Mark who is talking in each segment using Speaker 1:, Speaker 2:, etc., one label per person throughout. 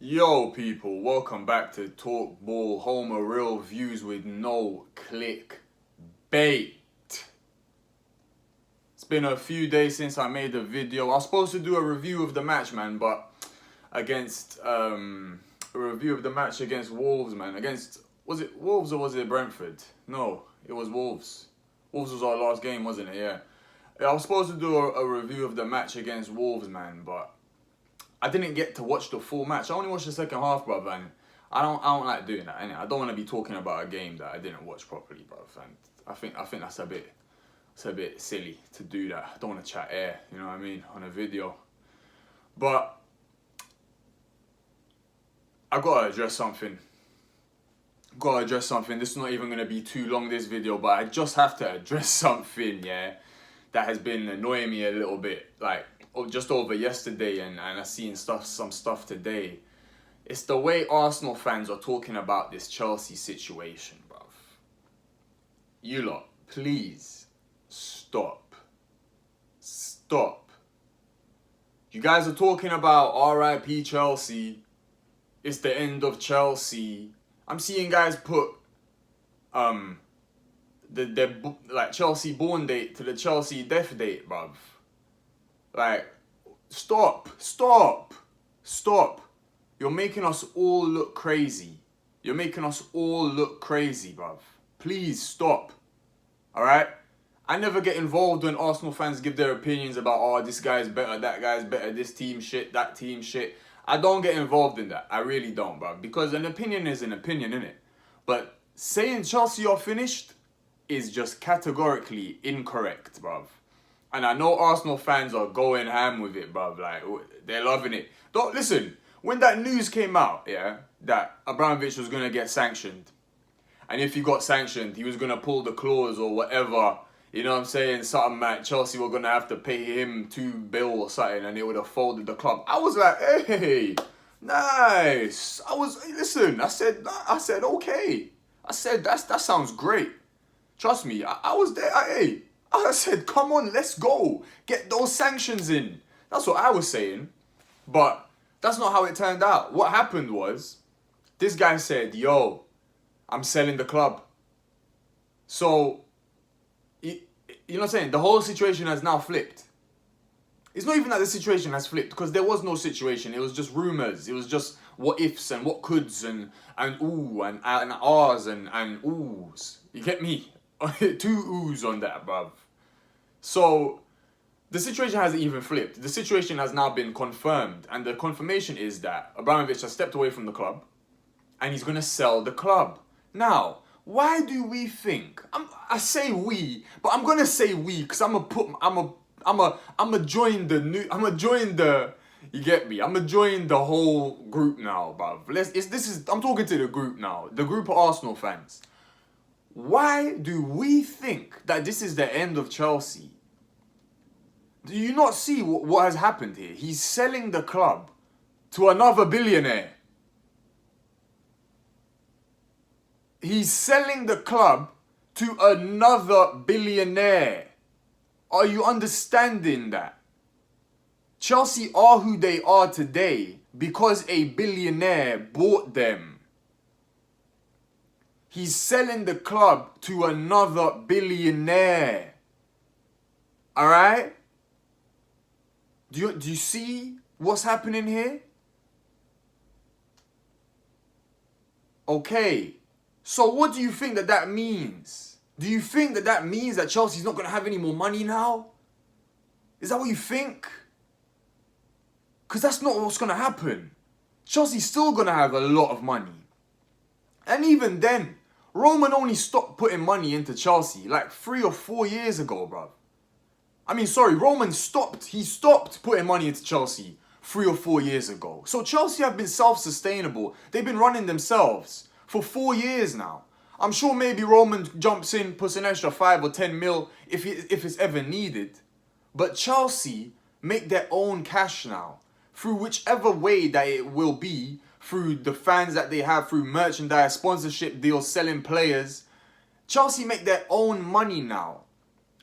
Speaker 1: Yo people, welcome back to TalkBall, home of real views with no click bait. It's been a few days since I made a video. I was supposed to do a review of the match, man, but against a review of the match against Wolves, man. Was it Wolves or was it Brentford? No, it was Wolves. Wolves was our last game, wasn't it? Yeah. I was supposed to do a review of the match against Wolves, man, but I didn't get to watch the full match. I only watched the second half, bruv, and I don't like doing that. Innit? I don't want to be talking about a game that I didn't watch properly, bruv. And I think that's a bit silly to do that. I don't want to chat air, you know what I mean, on a video. But I gotta address something. This is not even gonna be too long, this video, but I just have to address something, yeah, that has been annoying me a little bit. Like, just over yesterday, and I seen some stuff today. It's the way Arsenal fans are talking about this Chelsea situation, bruv. You lot, please stop. Stop. You guys are talking about RIP Chelsea. It's the end of Chelsea. I'm seeing guys put their like Chelsea born date to the Chelsea death date, bruv. Like, stop. You're making us all look crazy. Bruv. Please stop. Alright? I never get involved when Arsenal fans give their opinions about, oh, this guy's better, that guy's better, this team shit, that team shit. I don't get involved in that. I really don't, bruv. Because an opinion is an opinion, innit? But saying Chelsea are finished is just categorically incorrect, bruv. And I know Arsenal fans are going ham with it, bruv. Like, they're loving it. Don't listen. When that news came out, yeah, that Abramovic was gonna get sanctioned, and if he got sanctioned, he was gonna pull the clause or whatever. You know what I'm saying? Something like Chelsea were gonna have to pay him $2 billion or something, and they would have folded the club. I was like, hey, nice. I said, okay. I said, that sounds great. Trust me, I was there. I said, come on, let's go. Get those sanctions in. That's what I was saying. But that's not how it turned out. What happened was, this guy said, yo, I'm selling the club. So, you know what I'm saying? The whole situation has now flipped. It's not even that the situation has flipped, because there was no situation. It was just rumors. It was just what ifs and what coulds and ooh and ahs and oohs. You get me? 2 oohs on that, bruv. So, the situation hasn't even flipped. The situation has now been confirmed. And the confirmation is that Abramovich has stepped away from the club. And he's going to sell the club. Now, why do we think? I say we, but I'm going to say we. Because I'm going to join the... You get me? I'm going to join the whole group now, bruv. I'm talking to the group now. The group of Arsenal fans. Why do we think that this is the end of Chelsea? Do you not see what has happened here? He's selling the club to another billionaire. He's selling the club to another billionaire. Are you understanding that? Chelsea are who they are today because a billionaire bought them. He's selling the club to another billionaire. Alright? Do you see what's happening here? Okay. So what do you think that means? Do you think that means that Chelsea's not going to have any more money now? Is that what you think? Because that's not what's going to happen. Chelsea's still going to have a lot of money. And even then, Roman only stopped putting money into Chelsea like 3 or 4 years ago, bruv. Roman stopped putting money into Chelsea 3 or 4 years ago. So Chelsea have been self-sustainable. They've been running themselves for 4 years now. I'm sure maybe Roman jumps in, puts an extra 5 or 10 mil if it's ever needed. But Chelsea make their own cash now. Through whichever way that it will be, through the fans that they have, through merchandise, sponsorship deals, selling players. Chelsea make their own money now.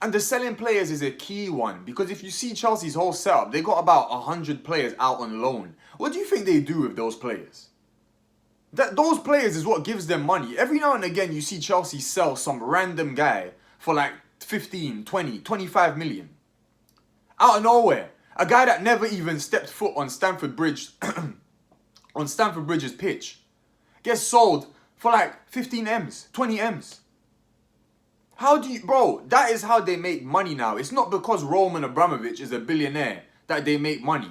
Speaker 1: And the selling players is a key one, because if you see Chelsea's whole setup, they got about 100 players out on loan. What do you think they do with those players? Those players is what gives them money. Every now and again, you see Chelsea sell some random guy for like 15, 20, 25 million. Out of nowhere. A guy that never even stepped foot on Stamford Bridge, on Stamford Bridge's pitch, gets sold for like 15 M's, 20 M's. How do you, bro, that is how they make money now. It's not because Roman Abramovic is a billionaire that they make money.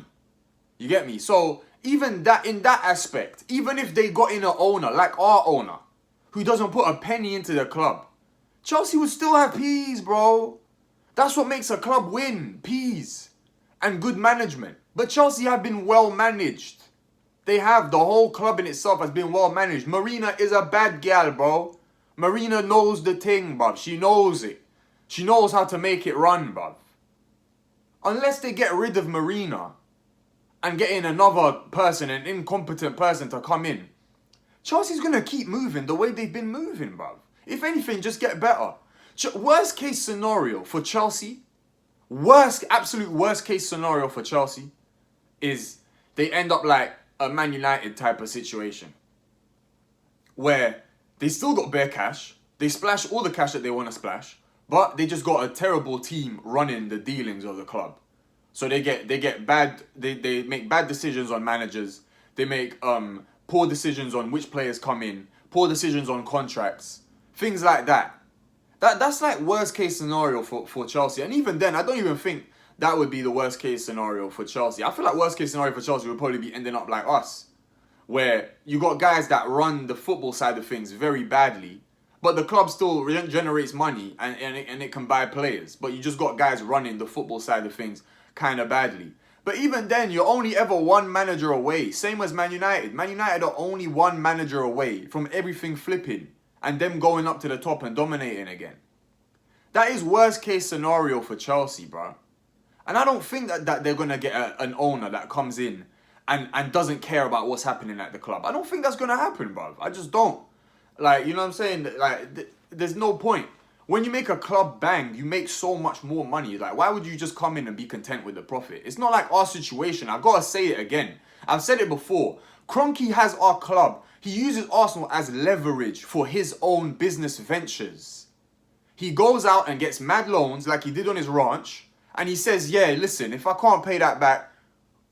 Speaker 1: You get me? So, even that, in that aspect, even if they got in an owner, like our owner, who doesn't put a penny into the club, Chelsea would still have peas, bro. That's what makes a club win, peas and good management. But Chelsea have been well managed. They have, the whole club in itself has been well managed. Marina is a bad gal, bro. Marina knows the thing, bruv. She knows it. She knows how to make it run, bruv. Unless they get rid of Marina and get in another person, an incompetent person to come in, Chelsea's going to keep moving the way they've been moving, bruv. If anything, just get better. Worst case scenario for Chelsea, absolute worst case scenario for Chelsea is they end up like a Man United type of situation where they still got bare cash. They splash all the cash that they want to splash, but they just got a terrible team running the dealings of the club. So they make bad decisions on managers. They make poor decisions on which players come in, poor decisions on contracts, things like that. That's like worst case scenario for Chelsea. And even then, I don't even think that would be the worst case scenario for Chelsea. I feel like worst case scenario for Chelsea would probably be ending up like us, where you got guys that run the football side of things very badly, but the club still generates money and it can buy players. But you just got guys running the football side of things kind of badly. But even then, you're only ever one manager away. Same as Man United. Man United are only one manager away from everything flipping and them going up to the top and dominating again. That is worst case scenario for Chelsea, bro. And I don't think that they're going to get an owner that comes in and doesn't care about what's happening at the club. I don't think that's going to happen, bro. I just don't. Like, you know what I'm saying? Like, there's no point. When you make a club bang, you make so much more money. Like, why would you just come in and be content with the profit? It's not like our situation. I've got to say it again. I've said it before. Kroenke has our club. He uses Arsenal as leverage for his own business ventures. He goes out and gets mad loans like he did on his ranch. And he says, yeah, listen, if I can't pay that back,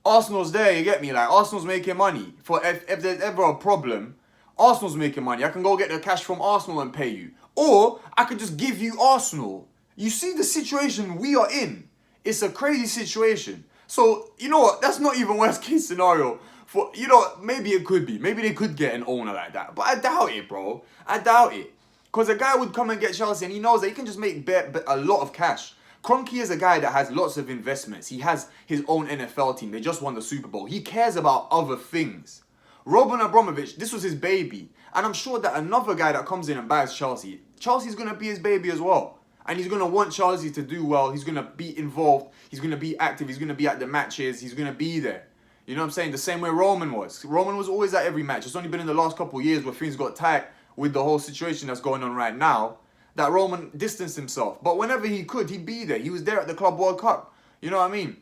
Speaker 1: Arsenal's there, you get me? Like, Arsenal's making money. If there's ever a problem, Arsenal's making money. I can go get the cash from Arsenal and pay you. Or I could just give you Arsenal. You see the situation we are in. It's a crazy situation. So, you know what? That's not even worst case scenario. For, you know, maybe it could be. Maybe they could get an owner like that. But I doubt it, bro. I doubt it. Because a guy would come and get Chelsea and he knows that he can just make a lot of cash. Kroenke is a guy that has lots of investments. He has his own NFL team. They just won the Super Bowl. He cares about other things. Roman Abramovich, this was his baby. And I'm sure that another guy that comes in and buys Chelsea, Chelsea's going to be his baby as well. And he's going to want Chelsea to do well. He's going to be involved. He's going to be active. He's going to be at the matches. He's going to be there. You know what I'm saying? The same way Roman was. Roman was always at every match. It's only been in the last couple of years where things got tight with the whole situation that's going on right now that Roman distanced himself. But whenever he could, he'd be there. He was there at the Club World Cup. You know what I mean?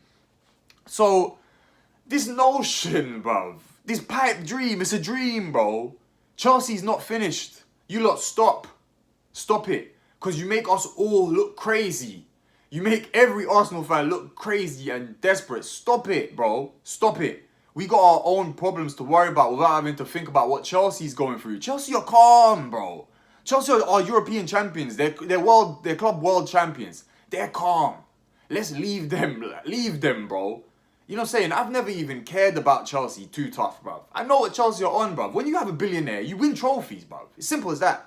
Speaker 1: So, this notion, bruv, this pipe dream, it's a dream, bro. Chelsea's not finished. You lot stop. Stop it. Because you make us all look crazy. You make every Arsenal fan look crazy and desperate. Stop it, bro. Stop it. We got our own problems to worry about without having to think about what Chelsea's going through. Chelsea are calm, bro. Chelsea are European champions. They're club world champions. They're calm. Let's leave them. Leave them, bro. You know what I'm saying? I've never even cared about Chelsea too tough, bro. I know what Chelsea are on, bro. When you have a billionaire, you win trophies, bro. It's simple as that.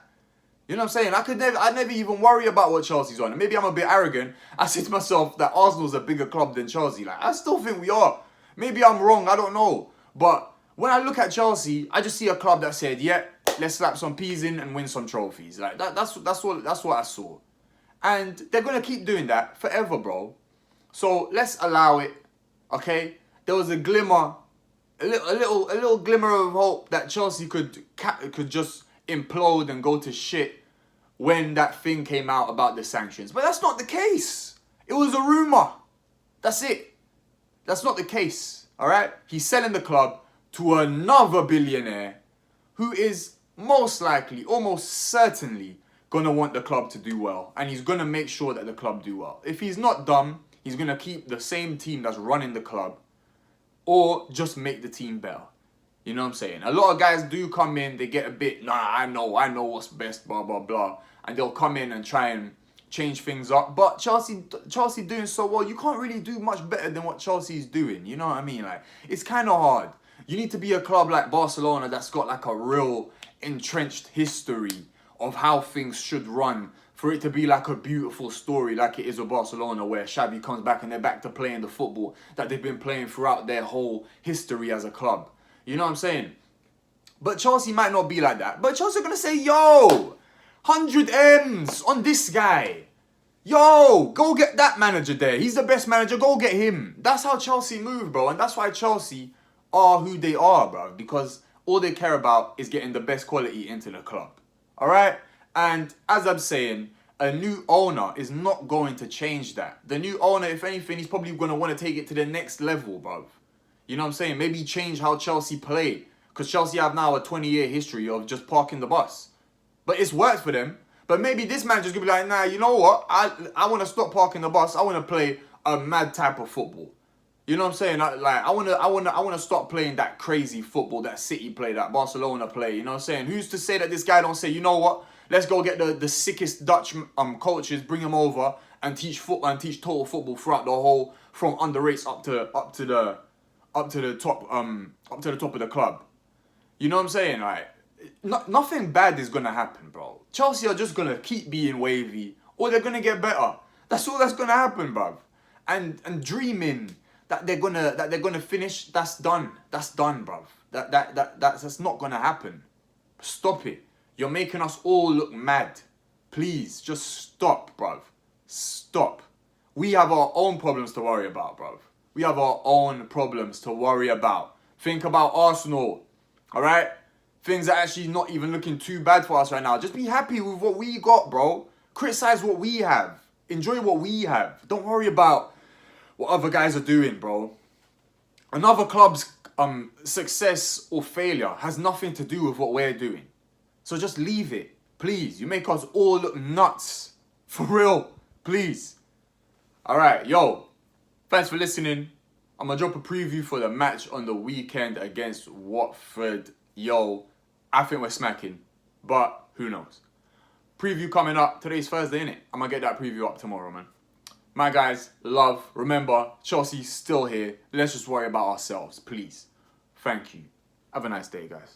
Speaker 1: You know what I'm saying? I'd never even worry about what Chelsea's on. And maybe I'm a bit arrogant. I say to myself that Arsenal's a bigger club than Chelsea. Like, I still think we are. Maybe I'm wrong. I don't know. But when I look at Chelsea, I just see a club that said, yeah, let's slap some peas in and win some trophies. Like, that's what I saw. And they're going to keep doing that forever, bro. So let's allow it. Okay? There was a glimmer, a little glimmer of hope that Chelsea could just implode and go to shit when that thing came out about the sanctions. But that's not the case. It was a rumor. That's it. That's not the case. All right? He's selling the club to another billionaire who is most likely, almost certainly, going to want the club to do well. And he's going to make sure that the club do well. If he's not dumb, he's going to keep the same team that's running the club or just make the team better. You know what I'm saying? A lot of guys do come in, they get a bit, I know what's best, blah, blah, blah. And they'll come in and try and change things up. But Chelsea doing so well, you can't really do much better than what Chelsea's doing. You know what I mean? Like, it's kind of hard. You need to be a club like Barcelona that's got like a real entrenched history of how things should run for it to be like a beautiful story like it is with Barcelona, where Xavi comes back and they're back to playing the football that they've been playing throughout their whole history as a club. You know what I'm saying? But Chelsea might not be like that. But Chelsea are going to say, yo, 100 M's on this guy. Yo, go get that manager there. He's the best manager. Go get him. That's how Chelsea move, bro. And that's why Chelsea are who they are, bro. Because all they care about is getting the best quality into the club. All right? And as I'm saying, a new owner is not going to change that. The new owner, if anything, he's probably going to want to take it to the next level, bro. You know what I'm saying? Maybe change how Chelsea play. Because Chelsea have now a 20-year history of just parking the bus. But it's worked for them. But maybe this manager's going to be like, nah, you know what? I want to stop parking the bus. I want to play a mad type of football. You know what I'm saying? I want to stop playing that crazy football that City play, that Barcelona play. You know what I'm saying? Who's to say that this guy don't say, you know what? Let's go get the sickest Dutch coaches, bring them over and teach football and teach total football throughout the whole, from underrates up to the top of the club. You know what I'm saying? Like, nothing bad is gonna happen, bro. Chelsea are just gonna keep being wavy, or they're gonna get better. That's all that's gonna happen, bro. And dreaming that they're gonna finish, that's done. That's done, bro. That's not gonna happen. Stop it. You're making us all look mad. Please, just stop, bro. Stop. We have our own problems to worry about, bro. We have our own problems to worry about. Think about Arsenal, all right? Things are actually not even looking too bad for us right now. Just be happy with what we got, bro. Criticize what we have. Enjoy what we have. Don't worry about what other guys are doing, bro. Another club's success or failure has nothing to do with what we're doing. So just leave it, please. You make us all look nuts. For real, please. All right, yo. Thanks for listening. I'm going to drop a preview for the match on the weekend against Watford. Yo, I think we're smacking, but who knows? Preview coming up. Today's Thursday, innit? I'm going to get that preview up tomorrow, man. My guys, love. Remember, Chelsea's still here. Let's just worry about ourselves, please. Thank you. Have a nice day, guys.